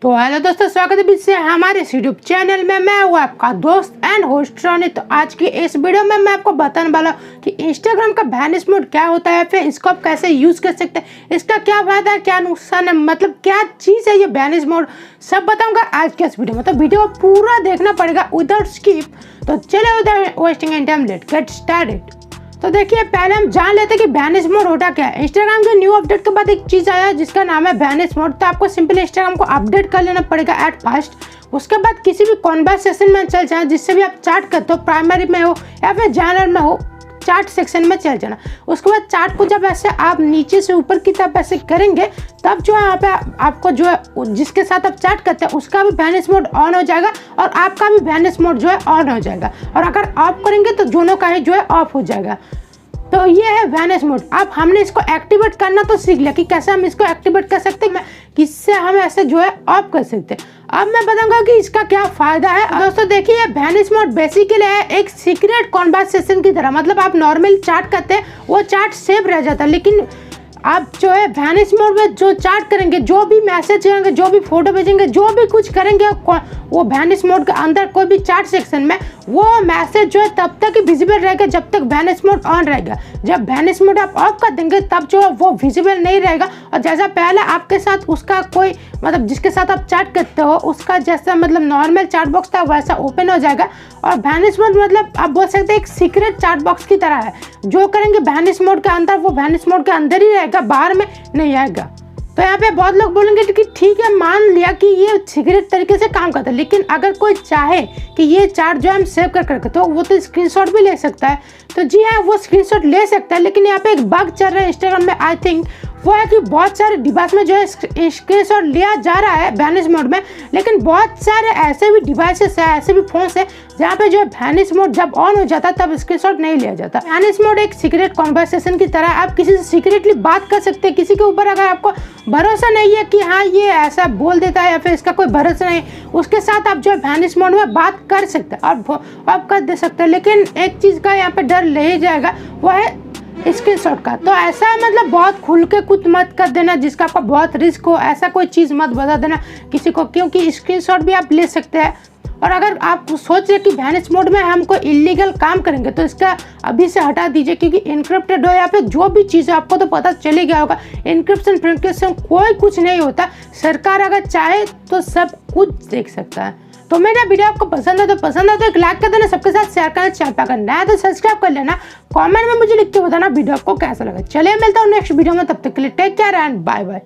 तो हेलो दोस्तों, स्वागत है फिर से हमारे यूट्यूब चैनल में। मैं हूँ आपका दोस्त एंड होस्ट रोनी। तो आज की इस वीडियो में मैं आपको बताने वाला हूँ कि इंस्टाग्राम का वैनिश मोड क्या होता है, फिर इसको आप कैसे यूज कर सकते हैं, इसका क्या फायदा है, क्या नुकसान है, मतलब क्या चीज़ है ये वैनिश मोड, सब बताऊंगा आज के इस वीडियो में। तो वीडियो को पूरा देखना पड़ेगा विदाउट स्किप। तो चले without wasting any time, let's get started. तो देखिए, पहले हम जान लेते हैं कि वैनिश मोड होता क्या है। इंस्टाग्राम के न्यू अपडेट के बाद एक चीज़ आया जिसका नाम है वैनिश मोड। तो आपको सिंपली इंस्टाग्राम को अपडेट कर लेना पड़ेगा एट फर्स्ट। उसके बाद किसी भी कॉन्वर्सेशन में चल जाए, जिससे भी आप चैट करते हो, प्राइमरी में हो या फिर जनरल में हो, चार्ट सेक्शन में चल जाना। उसके बाद चार्ट को जब ऐसे आप नीचे से ऊपर की तरफ ऐसे करेंगे, तब जो है यहाँ पे आपको जो है जिसके साथ आप चैट करते हैं उसका भी वैनिश मोड ऑन हो जाएगा और आपका भी वैनिश मोड जो है ऑन हो जाएगा। और अगर ऑफ करेंगे तो दोनों का ही जो है ऑफ हो जाएगा। तो ये है वैनिश मोड। अब हमने इसको एक्टिवेट करना तो सीख लिया कि कैसे हम इसको एक्टिवेट कर सकते हैं, किससे हम ऐसे जो है ऑफ कर सकते हैं। अब मैं बताऊंगा कि इसका क्या फायदा है। दोस्तों देखिए, वैनिश मोड बेसिकली है एक सीक्रेट कॉन्वर्सेशन की तरह। मतलब आप नॉर्मल चैट करते हैं, वो चैट सेव रह जाता है, लेकिन आप जो है वैनिश मोड में जो चैट करेंगे, जो भी मैसेज करेंगे, जो भी फोटो भेजेंगे, जो भी कुछ करेंगे, वो वैनिश मोड के अंदर कोई भी चैट सेक्शन में वो मैसेज जो है तब तक ही विजिबल रहेगा जब तक वैनिश मोड ऑन रहेगा। जब वैनिश मोड आप ऑफ कर देंगे तब जो है वो विजिबल नहीं रहेगा। और जैसा पहले आपके साथ उसका कोई मतलब जिसके साथ आप चैट करते हो उसका जैसा मतलब नॉर्मल चैट बॉक्स था वैसा ओपन हो जाएगा। और वैनिश मोड मतलब आप बोल सकते हैं एक सीक्रेट चैट बॉक्स की तरह है। जो करेंगे वैनिश मोड के अंदर, वो वैनिश मोड के अंदर ही रहेगा, बाहर में नहीं आएगा। तो यहाँ पे बहुत लोग बोलेंगे कि ठीक है, मान लिया कि ये सीक्रेट तरीके से काम करता है, लेकिन अगर कोई चाहे कि ये चैट जो हम सेव कर करके, तो वो तो स्क्रीनशॉट भी ले सकता है। तो जी हाँ, वो स्क्रीनशॉट ले सकता है, लेकिन यहाँ पे एक बग चल रहा है इंस्टाग्राम में, आई थिंक वो है कि बहुत सारे डिवाइस में जो है स्क्रीनशॉट लिया जा रहा है वैनिश मोड में, लेकिन बहुत सारे ऐसे भी डिवाइसेस है, ऐसे भी फोन्स है जहाँ पे जो है वैनिश मोड जब ऑन हो जाता है तब स्क्रीनशॉट नहीं लिया जाता। वैनिश मोड एक सीक्रेट कॉन्वर्सेशन की तरह, आप किसी से सीक्रेटली बात कर सकते हैं। किसी के ऊपर अगर आपको भरोसा नहीं है कि हाँ ये ऐसा बोल देता है या फिर इसका कोई भरोसा नहीं, उसके साथ आप जो है वैनिश मोड में बात कर सकते हैं और आप कर दे सकते हैं। लेकिन एक चीज़ का यहाँ पे डर ले जाएगा, वो है स्क्रीनशॉट का। तो ऐसा मतलब बहुत खुल के कुछ मत कर देना जिसका आपका बहुत रिस्क हो, ऐसा कोई चीज़ मत बता देना किसी को, क्योंकि स्क्रीनशॉट भी आप ले सकते हैं। और अगर आप सोच रहे कि वैनिश मोड में हम कोई इलीगल काम करेंगे तो इसका अभी से हटा दीजिए, क्योंकि इनक्रिप्टेड हो या फिर जो भी चीज़ है आपको तो पता चल ही गया होगा, इनक्रिप्शन कोई कुछ नहीं होता। सरकार अगर चाहे तो सब कुछ देख सकता है। तो मेरा वीडियो आपको पसंद है तो एक लाइक कर देना, सबके साथ शेयर करना, चैनल पर अगर नया है तो सब्सक्राइब कर लेना। कमेंट में मुझे लिख के बताना वीडियो आपको कैसा लगा। चलिए मिलता हूँ नेक्स्ट वीडियो में, तब तक के लिए take care and bye bye.